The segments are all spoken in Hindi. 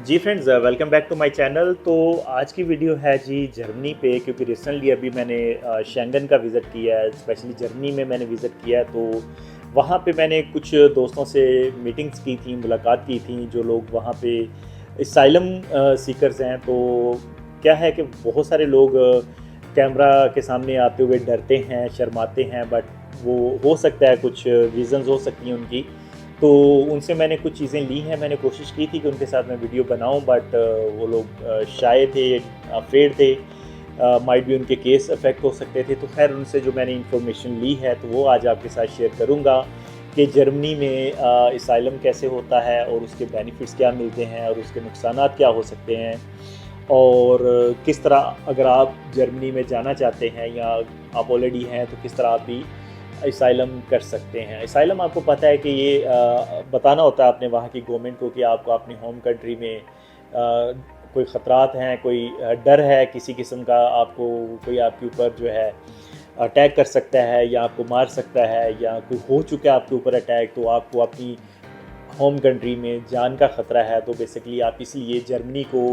Ji friends, welcome back to my channel. तो आज की वीडियो है जी जर्मनी पे, क्योंकि रिसेंटली अभी मैंने शेंगन का विज़िट किया है। स्पेशली जर्मनी में मैंने विज़िट किया है, तो वहाँ पे मैंने कुछ दोस्तों से मीटिंग्स की थी, मुलाकात की थी, जो लोग वहाँ पे असाइलम सीकर्स हैं। तो क्या है कि बहुत सारे लोग कैमरा के सामने आते हुए डरते हैं, शर्माते हैं, बट वो हो सकता है कुछ रीज़न्स हो सकती हैं उनकी। तो उनसे मैंने कुछ चीज़ें ली हैं। मैंने कोशिश की थी कि उनके साथ मैं वीडियो बनाऊं, बट वो लोग शाय थे, अफ्रेड थे, माइट भी उनके केस अफेक्ट हो सकते थे। तो खैर उनसे जो मैंने इन्फॉर्मेशन ली है तो वो आज आपके साथ शेयर करूंगा कि जर्मनी में असाइलम कैसे होता है और उसके बेनिफिट्स क्या मिलते हैं और उसके नुकसानात क्या हो सकते हैं, और किस तरह अगर आप जर्मनी में जाना चाहते हैं या आप ऑलरेडी हैं तो किस तरह आप भी असाइलम कर सकते हैं। असाइलम आपको पता है कि ये बताना होता है अपने वहाँ की गवर्नमेंट को कि आपको अपनी होम कंट्री में कोई ख़तरात हैं, कोई डर है किसी किस्म का, आपको कोई आपके ऊपर जो है अटैक कर सकता है या आपको मार सकता है, या कोई हो चुका है आपके ऊपर अटैक, तो आपको अपनी होम कंट्री में जान का ख़तरा है। तो बेसिकली आप इसलिए जर्मनी को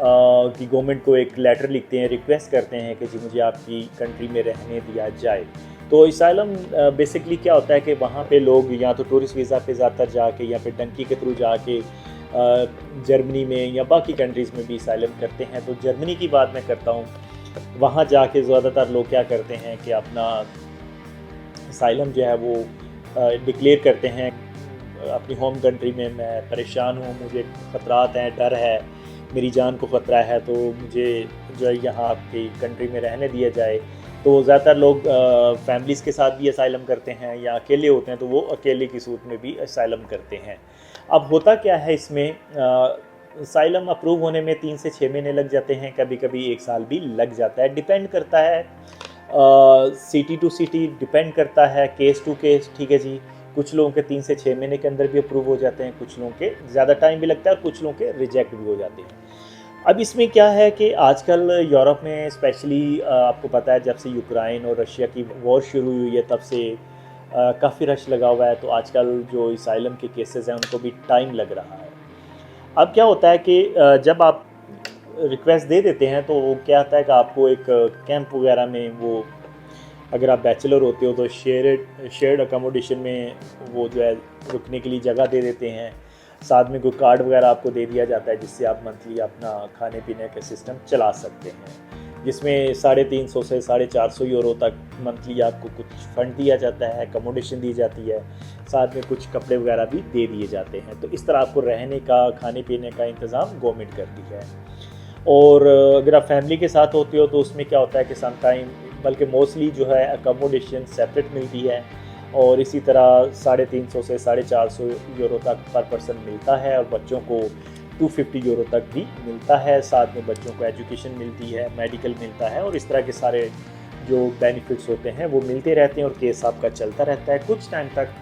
की गवर्नमेंट को एक लेटर लिखते हैं, रिक्वेस्ट करते हैं कि जी मुझे आपकी कंट्री में रहने दिया जाए। तो असाइलम बेसिकली क्या होता है कि वहाँ पे लोग या तो टूरिस्ट वीज़ा पे ज़्यादातर जाके या फिर डंकी के थ्रू जाके जर्मनी में या बाकी कंट्रीज़ में भी असाइलम करते हैं। तो जर्मनी की बात मैं करता हूँ, वहाँ जाके ज़्यादातर लोग क्या करते हैं कि अपना असाइलम जो है वो डिक्लेयर करते हैं अपनी होम कंट्री में। मैं परेशान हूँ, मुझे ख़तरात हैं, डर है, मेरी जान को ख़तरा है, तो मुझे जो है यहाँ आपकी कंट्री में रहने दिया जाए। तो ज़्यादातर लोग फैमिलीज़ के साथ भी असाइलम करते हैं, या अकेले होते हैं तो वो अकेले की सूरत में भी असाइलम करते हैं। अब होता क्या है इसमें, असाइलम अप्रूव होने में 3 से 6 महीने लग जाते हैं, कभी कभी 1 साल भी लग जाता है, डिपेंड करता है सिटी टू सिटी, डिपेंड करता है केस टू केस। ठीक है जी, कुछ लोगों के 3 से 6 महीने के अंदर भी अप्रूव हो जाते हैं, कुछ लोगों के ज़्यादा टाइम भी लगता है, कुछ लोगों के रिजेक्ट भी हो जाते हैं। अब इसमें क्या है कि आजकल यूरोप में स्पेशली आपको पता है जब से यूक्रेन और रशिया की वॉर शुरू हुई है तब से काफ़ी रश लगा हुआ है। तो आजकल जो असाइलम के केसेस हैं उनको भी टाइम लग रहा है। अब क्या होता है कि जब आप रिक्वेस्ट दे देते हैं तो वो क्या होता है कि आपको एक कैंप वगैरह में, वो अगर आप बैचलर होते हो तो शेयर्ड अकोमोडेशन में वो जो है रुकने के लिए जगह दे देते हैं। साथ में कोई कार्ड वगैरह आपको दे दिया जाता है जिससे आप मंथली अपना खाने पीने का सिस्टम चला सकते हैं, जिसमें 350 से 450 यूरो तक मंथली आपको कुछ फंड दिया जाता है, अकोमोडेशन दी जाती है, साथ में कुछ कपड़े वगैरह भी दे दिए जाते हैं। तो इस तरह आपको रहने का, खाने पीने का इंतज़ाम गवर्नमेंट करती है। और अगर आप फैमिली के साथ होते हो तो उसमें क्या होता है कि सम टाइम, बल्कि मोस्टली जो है अकोमोडेशन सेपरेट मिलती है, और इसी तरह 350 से 450 यूरो तक पर पर्सन मिलता है, और बच्चों को 250 यूरो तक भी मिलता है। साथ में बच्चों को एजुकेशन मिलती है, मेडिकल मिलता है, और इस तरह के सारे जो बेनिफिट्स होते हैं वो मिलते रहते हैं, और केस आपका चलता रहता है कुछ टाइम तक।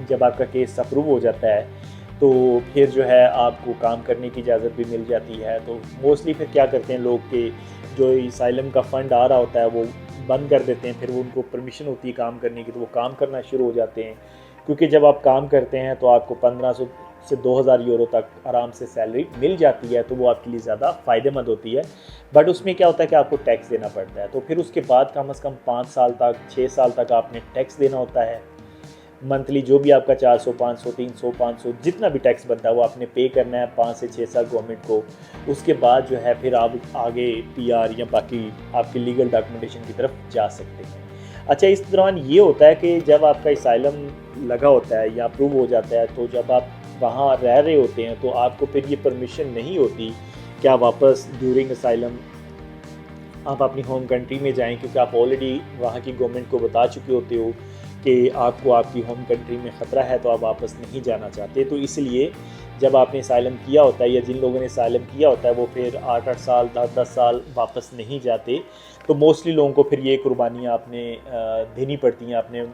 जब आपका केस अप्रूव हो जाता है तो फिर जो है आपको काम करने की इजाज़त भी मिल जाती है। तो मोस्टली फिर क्या करते हैं लोग कि जो असाइलम का फ़ंड आ रहा होता है वो बंद कर देते हैं, फिर वो उनको परमिशन होती है काम करने की तो वो काम करना शुरू हो जाते हैं। क्योंकि जब आप काम करते हैं तो आपको 1500 से 2000 यूरो तक आराम से सैलरी मिल जाती है, तो वो आपके लिए ज़्यादा फ़ायदेमंद होती है। बट उसमें क्या होता है कि आपको टैक्स देना पड़ता है, तो फिर उसके बाद कम से कम 5 साल तक, 6 साल तक आपने टैक्स देना होता है। मंथली जो भी आपका 400, 500, 300, 500 जितना भी टैक्स बनता है वो आपने पे करना है 5 से 6 साल गवर्नमेंट को। उसके बाद जो है फिर आप आगे पीआर या बाकी आपकी लीगल डॉक्यूमेंटेशन की तरफ जा सकते हैं। अच्छा, इस दौरान ये होता है कि जब आपका असाइलम लगा होता है या अप्रूव हो जाता है, तो जब आप वहाँ रह रहे होते हैं तो आपको फिर ये परमिशन नहीं होती कि आप वापस ड्यूरिंग असाइलम आप अपनी होम कंट्री में जाएं, क्योंकि आप ऑलरेडी वहाँ की गवर्नमेंट को बता चुके होते हो कि आपको आपकी होम कंट्री में ख़तरा है, तो आप वापस नहीं जाना चाहते। तो इसलिए जब आपने असाइलम किया होता है, या जिन लोगों ने असाइलम किया होता है, वो फिर 8-8 साल, 10-10 साल वापस नहीं जाते। तो मोस्टली लोगों को फिर ये कुर्बानियाँ आपने देनी पड़ती हैं, अपने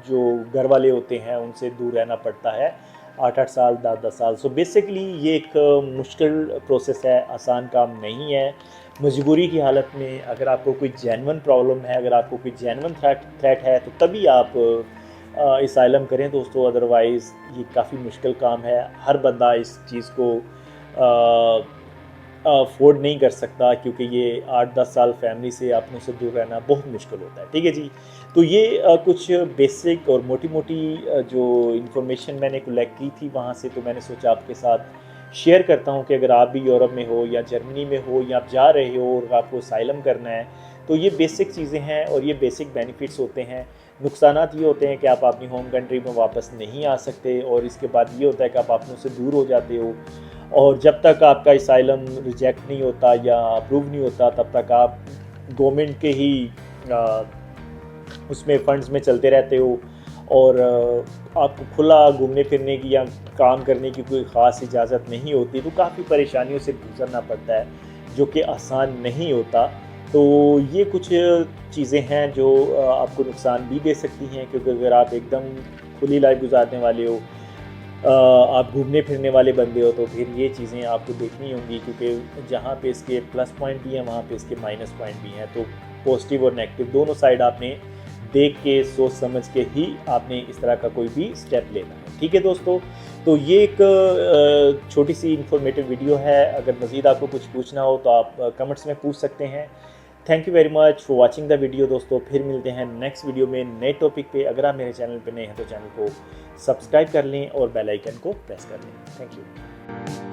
जो घर वाले होते हैं उनसे दूर रहना पड़ता है 8-8 साल, 10-10 साल। सो बेसिकली ये एक मुश्किल प्रोसेस है, आसान काम नहीं है। मजबूरी की हालत में अगर आपको कोई जेन्युइन प्रॉब्लम है, अगर आपको कोई जेन्युइन थ्रेट है, तो तभी आप असाइलम करें दोस्तों, अदरवाइज़ ये काफ़ी मुश्किल काम है। हर बंदा इस चीज़ को अफोर्ड नहीं कर सकता, क्योंकि ये 8-10 साल फैमिली से अपनों से दूर रहना बहुत मुश्किल होता है। ठीक है जी। तो ये कुछ बेसिक और मोटी मोटी जो इन्फॉर्मेशन मैंने कलेक्ट की थी वहाँ से, तो मैंने सोचा आपके साथ शेयर करता हूँ कि अगर आप भी यूरोप में हो या जर्मनी में हो या आप जा रहे हो और आपको असाइलम करना है, तो ये बेसिक चीज़ें हैं और ये बेसिक बेनिफिट्स होते हैं। नुकसानात ये होते हैं कि आप अपनी होम कंट्री में वापस नहीं आ सकते, और इसके बाद ये होता है कि आप अपनों से दूर हो जाते हो, और जब तक आपका असाइलम रिजेक्ट नहीं होता या अप्रूव नहीं होता तब तक आप गवर्नमेंट के ही उसमें फंड्स में चलते रहते हो, और आपको खुला घूमने फिरने की या काम करने की कोई ख़ास इजाज़त नहीं होती, तो काफ़ी परेशानियों से गुजरना पड़ता है, जो कि आसान नहीं होता। तो ये कुछ चीज़ें हैं जो आपको नुकसान भी दे सकती हैं, क्योंकि अगर आप एकदम खुली लाइफ गुजारने वाले हो, आप घूमने फिरने वाले बंदे हो, तो फिर ये चीज़ें आपको देखनी होंगी, क्योंकि जहाँ पे इसके प्लस पॉइंट भी हैं वहाँ पे इसके माइनस पॉइंट भी हैं। तो पॉजिटिव और नेगेटिव दोनों साइड आपने देख के सोच समझ के ही आपने इस तरह का कोई भी स्टेप लेना है। ठीक है दोस्तों, तो ये एक छोटी सी इन्फॉर्मेटिव वीडियो है। अगर मज़ीद आपको कुछ पूछना हो तो आप कमेंट्स में पूछ सकते हैं। Thank you very much for watching the video दोस्तों। फिर मिलते हैं नेक्स्ट वीडियो में नए टॉपिक पे। अगर आप मेरे चैनल पे नए हैं तो चैनल को सब्सक्राइब कर लें और बेल आइकन को प्रेस कर लें। Thank you.